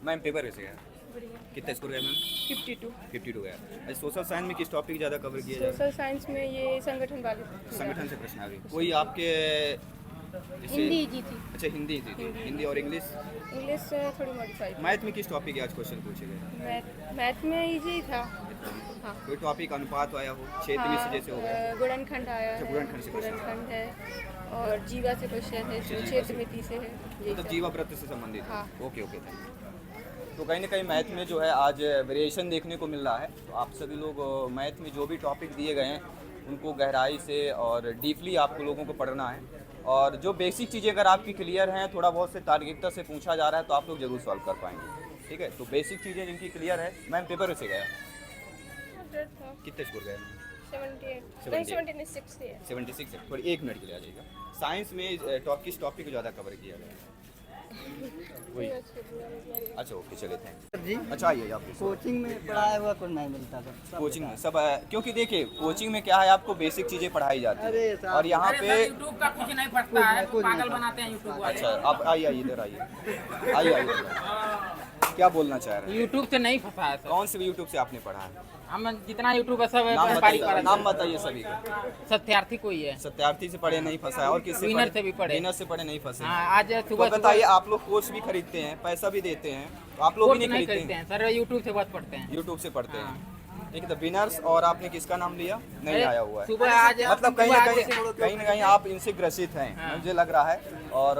Ma'am paper कैसे गया? बढ़िया। कितना स्कोर गया मैम? 52। 52 गया। अच्छा, सोशल साइंस में किस टॉपिक ज़्यादा कवर किया जाए? सोशल साइंस में ये संगठन वाले संगठन से प्रश्न आ गई। कोई आपके जैसे हिंदी जी थी। अच्छा हिंदी थी। हिंदी और इंग्लिश। इंग्लिश थोड़ी मॉडिफाइड। मैथ में किस टॉपिक के आज क्वेश्चन पूछे गए? मैथ में इजी था। हाँ। कोई टॉपिक अनुपात आया हो, क्षेत्र में से जैसे हो गया? गुणनखंड आया अच्छा, है। गुणनखंड से क्वेश्चन। गुणनखंड है और जीवा से क्वेश्चन है, जीवा क्षेत्र से। मिति से है। यही मतलब सब। जीवा वृत्त से संबंधित है। हाँ। Okay okay, thank you. तो कहीं ना कहीं मैथ में जो है आज वेरिएशन देखने को मिल रहा है। तो आप सभी लोग मैथ में जो भी टॉपिक दिए गए हैं उनको गहराई से और डीपली आपको लोगों को पढ़ना है। और जो बेसिक चीज़ें अगर आपकी क्लियर हैं, थोड़ा बहुत से तार्किकता से पूछा जा रहा है तो आप लोग जरूर सॉल्व कर पाएंगे। ठीक है, तो बेसिक चीज़ें जिनकी क्लियर है। मैम पेपर से गया कितने स्कोर गए? 76 है। थोड़ी 1 मिनट के लिए आ जाएगा। साइंस में किस टॉपिक को ज़्यादा कवर किया गया? वही। अच्छा ओके, चले थैंक जी। यू। अच्छा आइए आप कोचिंग में पढ़ाया हुआ कुछ नहीं मिलता था। कोचिंग में सब क्योंकि देखिए कोचिंग में क्या है, आपको बेसिक चीज़ें पढ़ाई जाती अरे है साहब। और यहाँ पे यूट्यूब का कुछ नहीं पड़ता है, कुछ नहीं पागल पढ़ता। बनाते हैं यूट्यूब वाले। अच्छा आप आइए इधर आइए क्या बोलना चाह रहे हैं? यूट्यूब से नहीं फंसा है सर। कौन से यूट्यूब से आपने पढ़ा है? हम जितना यूट्यूब है सब नाम व्यापारी बताइए, नाम बताइए सभी का। सत्यार्थी कोई है। सत्यार्थी से पढ़े नहीं फंसा है और किससे विनर से भी पढ़े। विनर से पढ़े नहीं फंसे। हाँ, आज तो सुबह बताइए, आप लोग कोर्स भी खरीदते हैं, पैसा भी देते हैं, तो आप लोग कोर्स भी नहीं नहीं खरीदते खरीदते हैं सर, यूट्यूब से बहुत पढ़ते हैं। यूट्यूब से पढ़ते हैं। ठीक है, तो विनर्स और आपने किसका नाम लिया? नहीं अरे, आया हुआ है। सुबह आज मतलब कहीं ना कहीं आप इनसे ग्रसित हैं। हाँ। मुझे लग रहा है। और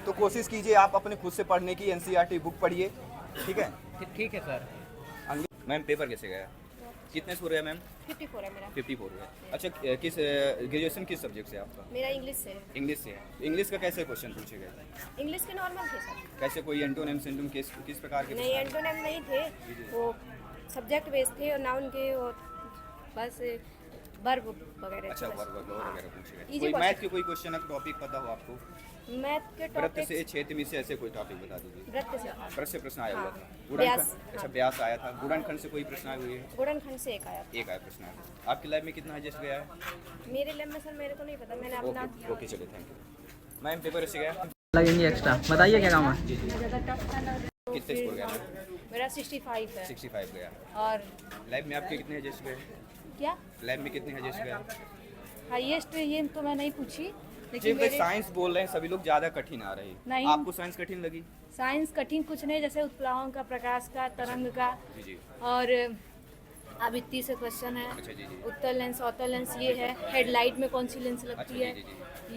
तो कोशिश कीजिए आप अपने खुद से पढ़ने की। एनसीईआरटी बुक पढ़िए। ठीक है। ठीक है सर। मैम पेपर कैसे गया? कितने स्कोर है मैम? 54 है मेरा। 54 है। अच्छा, किस ग्रेजुएशन किस सब्जेक्ट से आपका? मेरा इंग्लिश से है। इंग्लिश से है। इंग्लिश का कैसे क्वेश्चन पूछे गए? इंग्लिश के नॉर्मल थे सर। कैसे कोई एंटोनिम सिंटोनिम किस प्रकार के नहीं, प्रश्न? एंटोनिम नहीं थे, वो सब्जेक्ट बेस्ड थे और नाउन के और बस वर्ब वगैरह। अच्छा, बस। वर्ग वगैरह पूछे गए। Easy कोई question। मैथ के कोई क्वेश्चन का टॉपिक पता हो आपको? मैथ के वृत्त टॉपिक से, क्षेत्र में से ऐसे कोई टॉपिक बता दीजिए। वृत्त से वृत्त से प्रश्न आया हुआ हाँ। था। व्यास। गुणनखंड। अच्छा, हाँ। व्यास आया था। गुणनखंड से कोई प्रश्न आए हुए हैं? गुणनखंड से एक आया था। एक आया प्रश्न आया। आपकी लाइफ में कितना हाईएस्ट गया है? मेरे लैब में सर मेरे को नहीं पता, मैंने अपना ओके ओके, चलिए थैंक यू। मैम पेपर से गया लगेंगे एक्स्ट्रा, बताइए क्या काम है। ज़्यादा टफ था ना। तो कितने फिर स्कोर गया? मेरा 65 है। 65 गया। और लाइफ में आपके कितने हाईएस्ट गए? क्या लैब में कितने हाईएस्ट गया? हाईएस्ट ये तो मैं नहीं पूछी, जी, लेकिन भाई मेरे साइंस बोल रहे हैं सभी लोग, ज़्यादा कठिन आ रही। नहीं। आपको साइंस कठिन लगी? साइंस कठिन कुछ नहीं, जैसे उत्प्लावों का, प्रकाश का, तरंग का जी जी। और आवृत्ति से क्वेश्चन है। अच्छा, जी, जी। उत्तर लेंस, अवतल लेंस ये है। हेडलाइट में कौन सी लेंस अच्छा, लगती जी, है, जी,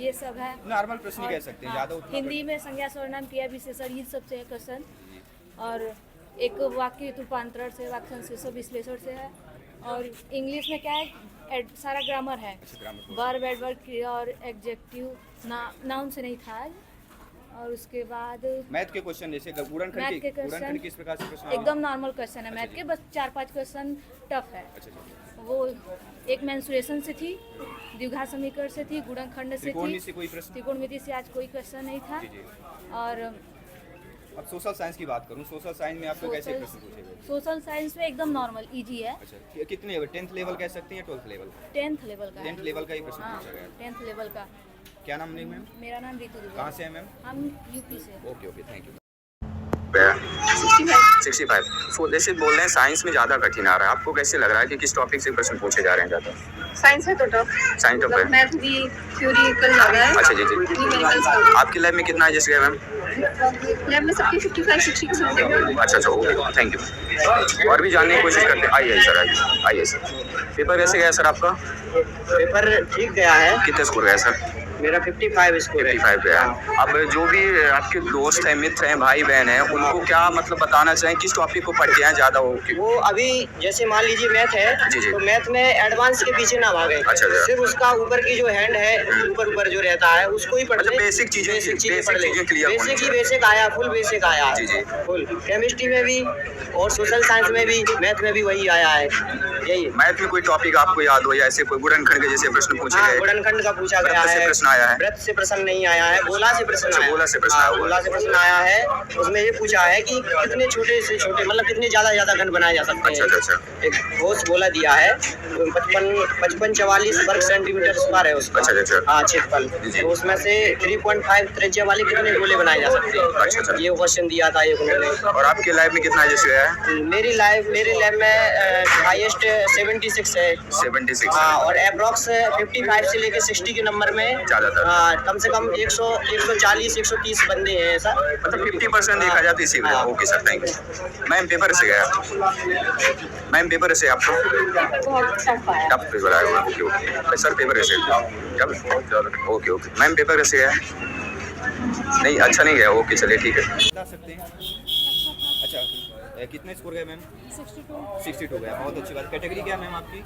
ये सब है। नॉर्मल प्रश्न ही और- कह सकते हैं, हाँ, ज़्यादा उतना हिंदी में संज्ञा सर्वनाम क्रिया विशेषण ये सबसे है क्वेश्चन। जी। और एक वाक्य रूपांतरण से, वाक्य संश्लेषण विश्लेषण से है। और इंग्लिश में क्या है, सारा ग्रामर है। अच्छा, ग्रामर। वर्ब, एडवर्ब, क्रिया और एडजेक्टिव। नाउन से नहीं था। और उसके बाद मैथ के क्वेश्चन जैसे मैथ के गुणनखंड क्वेश्चन किस प्रकार से प्रश्न? एकदम नॉर्मल क्वेश्चन है अच्छा, मैथ जी। के, बस 4-5 क्वेश्चन टफ है। अच्छा अच्छा। वो एक मेंसुरेशन से थी, द्विघात समीकरण से थी, गुणनखंड से त्रिकोणमिति थी, से कोई प्रश्न? त्रिकोणमिति से आज कोई क्वेश्चन नहीं था। जी जी। और अब सोशल साइंस की बात करूँ, सोशल साइंस में आपको कैसे सोशल प्रश्न पूछे गए? सोशल साइंस में एकदम नॉर्मल इजी है। अच्छा, कितने लेवल? 10th लेवल कह सकते हैं या 12th लेवल? 10th लेवल का है। 10th लेवल का ही प्रश्न हाँ, पूछा गया। 10th लेवल का। क्या नाम नहीं मैम? मेरा नाम रितु दुबे। कहाँ से है मैम? हम यूपी से। Okay okay, thank you. 65। जैसे बोल रहे हैं साइंस में ज़्यादा कठिन आ रहा है, आपको कैसे लग रहा है कि किस टॉपिक से प्रश्न पूछे जा रहे हैं ज़्यादा? साइंस है तो टफ। साइंस टॉप है। मैथ भी थ्योरिटिकल ज़्यादा है। अच्छा, जी जी। न्यूमेरिकल्स कम। आपकी लाइफ में कितना हाईएस्ट गया मैम? लैब में सबके 55-60 के समथिंग। अच्छा अच्छा, ओके थैंक यू। और भी जानने की कोशिश करते हैं। आइए सर, आइए सर। पेपर कैसे गया सर आपका? पेपर ठीक गया है। कितने स्कोर गया सर? मेरा 55 स्कोर है। 55 गया। अब जो भी आपके दोस्त हैं, मित्र हैं, भाई बहन हैं, उनको क्या मतलब बताना चाहें किस टॉपिक को पढ़ के आए ज़्यादा हो? वो अभी जैसे मान लीजिए मैथ है, जी, जी। तो मैथ में एडवांस के पीछे ना भागे। अच्छा, अच्छा। सिर्फ उसका ऊपर की जो हैंड है, ऊपर ऊपर जो रहता है उसको ही पढ़ मतलब ले। बेसिक चीजें पढ़ ले। क्लियर होनी बेसिक ही चाहिए। बेसिक आया, फुल बेसिक आया। जी, जी। फुल केमिस्ट्री में भी और सोशल साइंस में भी, मैथ में भी वही आया है। यही। मैथ में कोई टॉपिक आपको याद हो या ऐसे कोई गुणनखंड के जैसे प्रश्न पूछे हाँ, गए? गुणनखंड का पूछा गया वृत्त से है। प्रश्न आया है? वृत्त से प्रश्न नहीं आया है, गोला से प्रश्न अच्छा, आया है। गोला से प्रश्न हाँ, आया हुआ। गोला से प्रश्न आया है। उसमें ये पूछा है कि कितने छोटे से छोटे मतलब कितने ज्यादा खंड बनाए जा सकते हैं। अच्छा। एक ठोस गोला दिया है, 55-44 वर्ग सेंटीमीटर स्क्वायर है उसका। अच्छा। हाँ, क्षेत्रफल। तो उसमें से 3.5 त्रिज्या वाले कितने गोले बनाए जा सकते हैं। अच्छा। ये क्वेश्चन दिया था एक उन्होंने। और आपके लाइफ में कितना जैसे है? मेरे लैब में हाईएस्ट 76 है। 76। हाँ, और अप्रॉक्स 55 से लेके 60 के नंबर में ज्यादातर। हाँ, कम से कम 140-130 बंदे हैं ऐसा। मतलब 50% देखा जाता है इसी में। हाँ। Okay sir, thank you. Ma'am paper से गया? मैम पेपर से आपको टफ पेपर आया हुआ? ओके सर, पेपर से क्या? ओके मैम पेपर से गया? नहीं, अच्छा नहीं गया। ओके चलिए ठीक है। बता सकते हैं? अच्छा, कितने स्कोर गए मैम? 62 गया, बहुत अच्छी बात। कैटेगरी क्या है मैम आपकी?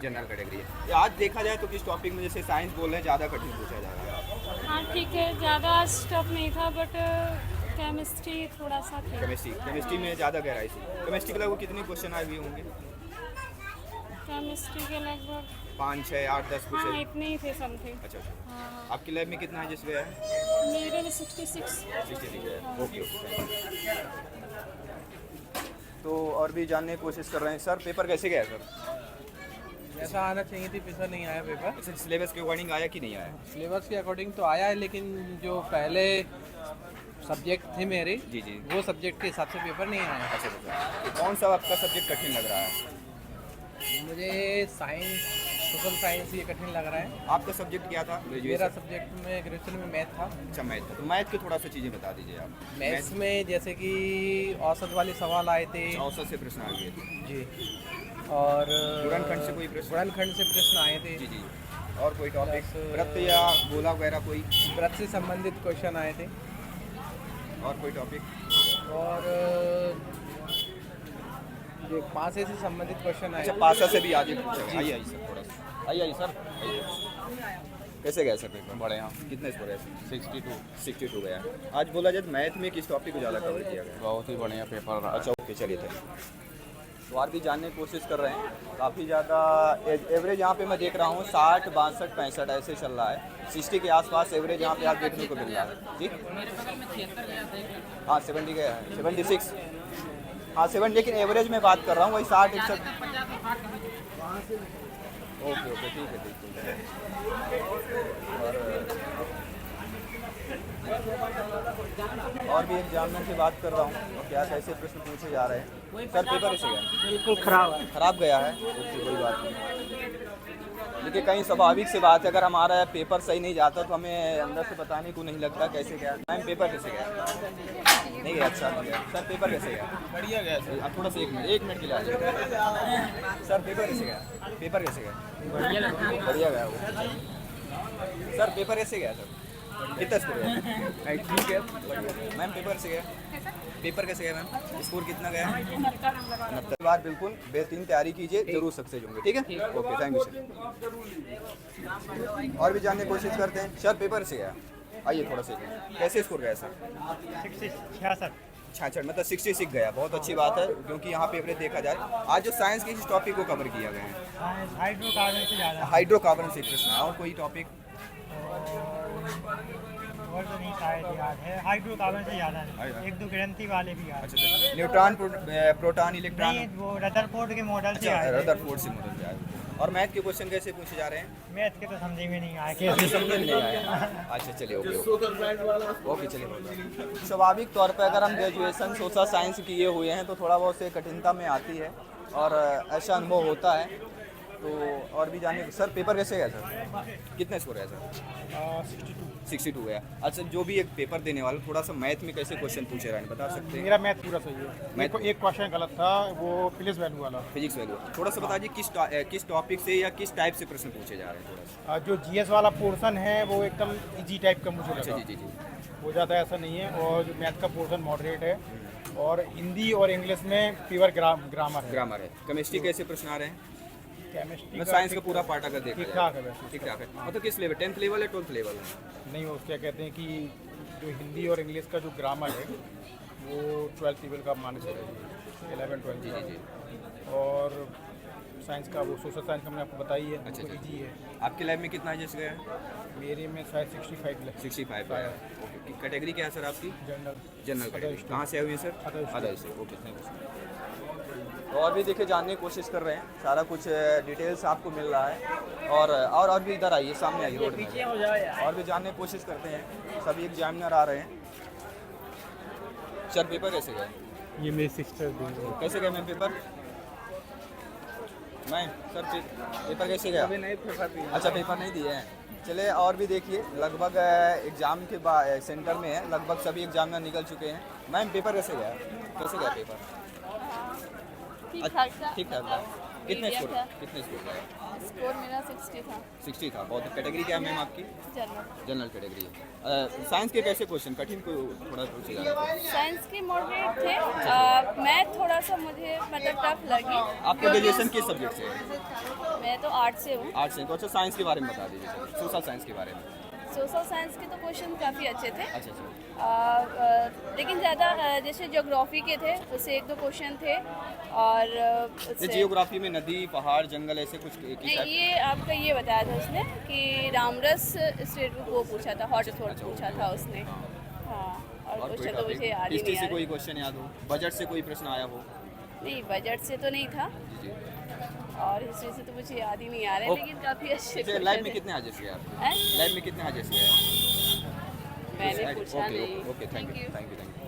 जनरल कैटेगरी है। ये आज देखा जाए तो किस टॉपिक में जैसे साइंस बोल रहे हैं ज़्यादा कठिन पूछा जा रहा है? हाँ ठीक है, ज़्यादा स्टफ नहीं था बट केमिस्ट्री थोड़ा सा था। केमिस्ट्री में ज़्यादा गहराई थी। केमिस्ट्री के लगभग कितने क्वेश्चन आए हुए होंगे? केमिस्ट्री के लगभग 5, 6, 8, 10 कुछ? हाँ इतने ही थे समथिंग। अच्छा। हाँ, आपकी लैब में कितना है जिस गया है? मेरे में 66। 60 गया है। ओके। तो और भी जानने की कोशिश कर रहे हैं सर, पेपर कैसे गया सर? जैसा आना चाहिए थी वैसा नहीं आया पेपर। अच्छा, सिलेबस के अकॉर्डिंग आया कि नहीं आया? सिलेबस के अकॉर्डिंग तो आया है, लेकिन जो पहले सब्जेक्ट थे मेरे जी। वो सब्जेक्ट के हिसाब से पेपर नहीं आया। अच्छा। कौन सा आपका सब्जेक्ट कठिन लग रहा है? मुझे साइंस, सोशल साइंस ये कठिन लग रहा है। आपका सब्जेक्ट क्या था? मेरा सब्जेक्ट में ग्रेजुएशन में मैथ था। अच्छा, मैथ। तो मैथ के थोड़ा सा चीज़ें बता दीजिए आप। मैथ्स में जैसे कि औसत वाले सवाल आए थे। औसत से प्रश्न आ गए थे जी। और गुणनखंड से कोई प्रश्न? गुणनखंड से प्रश्न आए थे। जी। और कोई टॉपिक? Plus, वृत्त या गोला वगैरह कोई? वृत्त से संबंधित क्वेश्चन आए थे। और कोई टॉपिक? और जो पासे से संबंधित क्वेश्चन आए। अच्छा, पासा से भी आगे पूछा गया। आइए सर, थोड़ा सा आइए सर। कैसे गया सर पेपर? बड़े यहाँ कितने स्कोर है? 62 गया। आज बोला जाए मैथ में किस टॉपिक को ज़्यादा कवर किया गया? बहुत ही बढ़िया पेपर रहा। अच्छा, ओके चलिए थे। तो और भी जानने की कोशिश कर रहे हैं। काफ़ी ज़्यादा एवरेज यहाँ पे मैं देख रहा हूँ 60, 62, 65 ऐसे चल रहा है। 60 के आसपास एवरेज यहाँ पे आप देखने को मिल रहा है। जी हाँ, 70 गया है, 76। हाँ 70, लेकिन एवरेज में बात कर रहा हूँ वही 60, 61। ओके ठीक है। और भी एग्जामिनर से बात कर रहा हूँ और क्या कैसे प्रश्न पूछे जा रहे हैं। सर पेपर ऐसे गया? बिल्कुल खराब गया है। ओके, कोई बात नहीं। देखिए, कहीं स्वाभाविक सी बात है, अगर हमारा पेपर सही नहीं जाता तो हमें अंदर से बताने को नहीं लगता कैसे गया। मैम पेपर कैसे गया? नहीं गया। अच्छा नहीं गया। सर पेपर कैसे गया? बढ़िया गया सर। आप थोड़ा सा 1 मिनट के लिए आ जाइए। सर पेपर कैसे गया? पेपर कैसे गया? बढ़िया गया वो। सर पेपर कैसे गया सर? कितना स्कोर गया? ठीक है। मैम पेपर से गया? पेपर कैसे गया मैम? स्कोर कितना गया? 69 बार। बिल्कुल बेहतरीन तैयारी कीजिए, जरूर सक्सेस होंगे। ठीक है, ओके, थैंक यू सर। और भी जानने की कोशिश करते हैं। सर पेपर से गया? आइए थोड़ा सा। कैसे स्कोर गया सर? 66, मतलब 66 गया। बहुत अच्छी बात है, क्योंकि यहाँ पे एवरेज देखा जाए। आज जो साइंस के इस टॉपिक को कवर किया गया है, हाइड्रोकार्बन से प्रश्न। और कोई टॉपिक? और तो नहीं शायद याद है, हाइड्रोकार्बन से ज़्यादा है। 1-2 ग्रंथि वाले भी याद। अच्छा, न्यूट्रॉन, प्रोटॉन, इलेक्ट्रॉन? नहीं, वो रदरफोर्ड के मॉडल से आए थे। रदरफोर्ड से मॉडल से आए। और मैथ के क्वेश्चन कैसे पूछे जा रहे हैं? मैथ के तो समझे में नहीं आए। कैसे समझ में नहीं आया? अच्छा चलिए, ओके चलिए। स्वाभाविक तौर पर अगर हम ग्रेजुएशन सोशल साइंस किए हुए हैं तो थोड़ा बहुत से कठिनता में आती है और ऐसा अनुभव होता है। तो और भी जानिए। सर पेपर कैसे गया सर? कितने स्कोर है सर? 62 गया। अच्छा, जो भी एक पेपर देने वाला थोड़ा सा मैथ में कैसे क्वेश्चन पूछे रहे हैं बता सकते हैं? मेरा मैथ पूरा सही है। मैथ एक क्वेश्चन गलत था, वो फिजिक्स वैल्यू वाला। Physics value. थोड़ा सा बता दीजिए किस टॉपिक से या किस टाइप से प्रश्न पूछे जा रहे हैं? थोड़ा सा जो जीएस वाला पोर्शन है वो एकदम इजी टाइप का मुझे लगा। जी। हो जाता है, ऐसा नहीं है। और जो मैथ का पोर्शन मॉडरेट है, और हिंदी और इंग्लिश में प्योर ग्रामर है। केमिस्ट्री कैसे प्रश्न आ रहे हैं? केमिस्ट्री साइंस का पूरा पार्ट अगर देखा ठीक ठाक है वैसे। ठीक ठाक है। मतलब किस लेवल? 10th लेवल है, 12th लेवल है? नहीं, वो क्या कहते हैं कि जो हिंदी और इंग्लिश का जो ग्रामर है वो 12th लेवल का मान के चलिए, 11-12। जी। और साइंस का वो सोशल साइंस का मैंने आपको बताई है। अच्छा, वो अच्छा। इजी है। आपकी लाइफ में कितना एजेस गया है? मेरे में शायद 65 लग 65 है। ओके, कैटेगरी क्या है सर आपकी? जनरल। General category. कहाँ से आए हुए हैं सर? अदर अदर से। Okay, thank you sir. तो और भी देखिए जानने की कोशिश कर रहे हैं, सारा कुछ डिटेल्स आपको मिल रहा है। और भी इधर आइए, सामने आइए रोड में, और भी जानने की कोशिश करते हैं। सभी एग्जामिनर आ रहे हैं। सर पेपर कैसे गए? ये मेरी सिस्टर कैसे गए ma'am paper? Ma'am sir paper कैसे गया? अच्छा, पेपर नहीं दिए हैं। चलिए और भी देखिए, लगभग एग्ज़ाम के बाद सेंटर में है, लगभग सभी एग्जामिनर निकल चुके हैं। मैम पेपर कैसे गया? कैसे गया पेपर? ठीक ठाक था। ठीक ठाक था। कितने मीडियम स्कोर? था। कितने स्कोर का? स्कोर मेरा 60 था। 60 था। बहुत। कैटेगरी क्या है मैम आपकी? जनरल। जनरल कैटेगरी है। साइंस के कैसे क्वेश्चन? कठिन को थोड़ा पूछेगा। साइंस के मॉडरेट थे। मैथ थोड़ा सा मुझे मतलब टफ लगी। आपका ग्रेजुएशन किस सब्जेक्ट से है? मैं तो आर्ट से हूँ। आर्ट्स से। तो अच्छा, साइंस के बारे में बता दीजिए सर, सोशल साइंस के बारे में। सोशल साइंस के तो क्वेश्चन काफ़ी अच्छे थे। अच्छा अच्छा। लेकिन ज़्यादा जैसे ज्योग्राफी के थे, उससे 1-2 क्वेश्चन थे। और ये उससे जियोग्राफी में नदी, पहाड़, जंगल ऐसे कुछ की नहीं, टाइप? ये आपका ये बताया था उसने कि रामरस स्टेट को पूछा था, हॉटस्पॉट अच्छा, पूछा था उसने। हाँ, और और क्वेश्चन तो मुझे याद ही हिस्ट्री नहीं से आ कोई रहा। क्वेश्चन याद हो? बजट से कोई प्रश्न आया हो? नहीं, बजट से तो नहीं था, जी जी। और हिस्ट्री से तो मुझे याद ही नहीं आ रहा है, ओ- लेकिन काफ़ी अच्छे अच्छा, लाइफ में कितने हाजिर गए आप? हैं? लाइफ में कितने हाजिर गए? मैंने पूछा नहीं। Okay, thank Thank you you. Thank you thank you.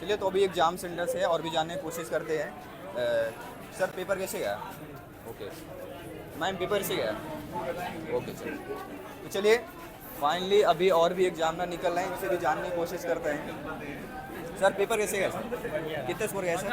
चलिए, तो अभी एग्जाम सेंटर से है और भी जानने की कोशिश करते हैं। सर पेपर कैसे गया? ओके मैम, पेपर कैसे गया? Okay sir. तो चलिए, फाइनली अभी और भी एग्जामिनर निकल रहे हैं, उनसे भी जानने की कोशिश करते हैं। सर पेपर कैसे गया सर? कितने स्कोर गया सर?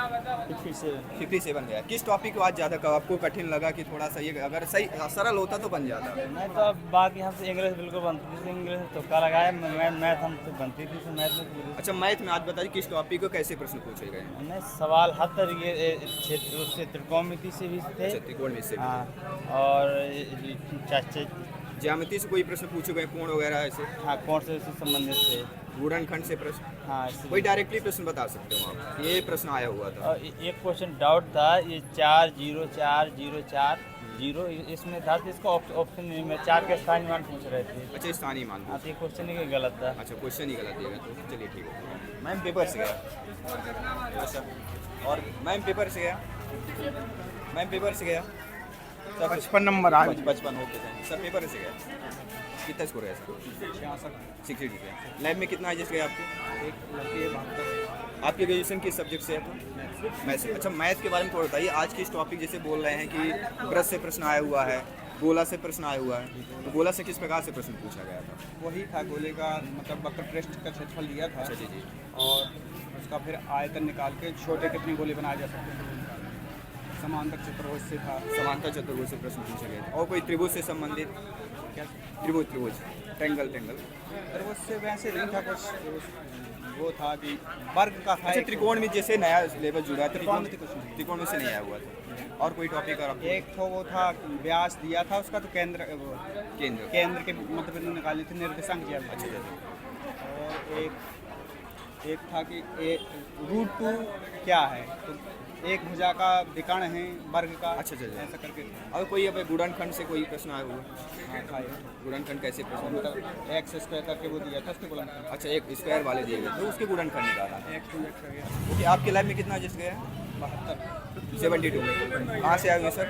57 गया। किस टॉपिक को आज ज़्यादा आपको कठिन लगा कि थोड़ा सा ये अगर सही सरल होता तो बन जाता? मैं तो अब बाकी हमसे इंग्लिश बिल्कुल बनती थी, इंग्लिश में तुक्का लगाया। मैथ हमसे बनती थी, तो मैथ में पूरी अच्छा, मैथ में आज बताइए किस टॉपिक को कैसे प्रश्न पूछे गए? हमने सवाल हर तरीके क्षेत्र से त्रिकोणमिति से भी थे। अच्छा, त्रिकोण में से भी। हाँ, और ज्यामिति से कोई प्रश्न पूछे गए, कोण वगैरह ऐसे? हाँ, कौन से संबंधित थे। गुणनखंड से प्रश्न? हाँ, इससे कोई डायरेक्टली प्रश्न बता सकते हो आप? ये प्रश्न आया हुआ था। और एक क्वेश्चन डाउट था, ये 40404 इसमें था, तो इसका ऑप्शन नहीं, मैं 4 के स्थानीय मान पूछ रहे थे। अच्छा, स्थानीय मान। हाँ, तो ये क्वेश्चन ही गलत था। अच्छा, क्वेश्चन ही गलत दिया गया, तो चलिए ठीक है। मैम पेपर से गया। अच्छा, और मैम पेपर से गया? मैम पेपर से गया? 55 नंबर आ 55। Okay thank you sir. Paper से गया? कितना स्कोर है सर? 62 है। लैब में कितना एजेस गए आपके? आपके ग्रेजुएशन किस सब्जेक्ट से है? मैथ से। अच्छा, मैथ के बारे में थोड़ा बताइए। आज की इस टॉपिक जैसे बोल रहे हैं कि ब्रश से प्रश्न आया हुआ है, गोला से प्रश्न आया हुआ है, तो गोला से किस प्रकार से प्रश्न पूछा गया था? वही था, गोले का मतलब वक्र पृष्ठ का क्षेत्रफल दिया था। अच्छा जी जी। और उसका फिर आयतन निकाल के छोटे कितने गोले बनाए जा सकते हैं। समांतर चतुर्भुज से था। समांतर चतुर्भुज से प्रश्न पूछा गया था। और कोई त्रिभुज से संबंधित? क्या त्रिभुज टेंगल। त्रिभुज से वैसे नहीं था कुछ, वो था कि वर्ग का था। अच्छा, त्रिकोण में जैसे नया सिलेबस जुड़ा है, त्रिकोण में कुछ नहीं। त्रिकोण में से नहीं आया हुआ था। और कोई टॉपिक? और आपको? एक तो वो था व्यास दिया था उसका, तो केंद्र केंद्र। केंद्र के मध्य बिंदु निकालने थे, निर्देशांक दिया था। अच्छा अच्छा। और एक था कि √2 क्या है, तो एक भुजा का विकर्ण है वर्ग का। अच्छा अच्छा। ऐसा करके और कोई अब गुणनखंड से कोई प्रश्न आया हुआ? हाँ था ये। गुणनखंड कैसे प्रश्न? मतलब x स्क्वायर करके वो दिया था, उसके गुणनखंड। अच्छा, एक स्क्वायर वाले दिए गए तो उसके गुणनखंड निकाला। x 2x हो गया। ओके, आपके लाइफ में कितना जिस गया? 72। 72। कहाँ से आए हुए सर?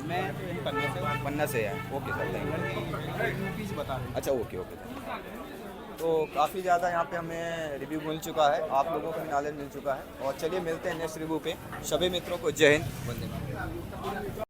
मैं तो यहीं पन्ने से हूँ। पन्ना से है। Okay sir, thank you. UP से बता रहे अच्छा, ओके ओके। तो काफ़ी ज़्यादा यहाँ पे हमें रिव्यू मिल चुका है, आप लोगों को भी नॉलेज मिल चुका है। और चलिए मिलते हैं नेक्स्ट रिव्यू पे। सभी मित्रों को जय हिंद, वंदे मातरम।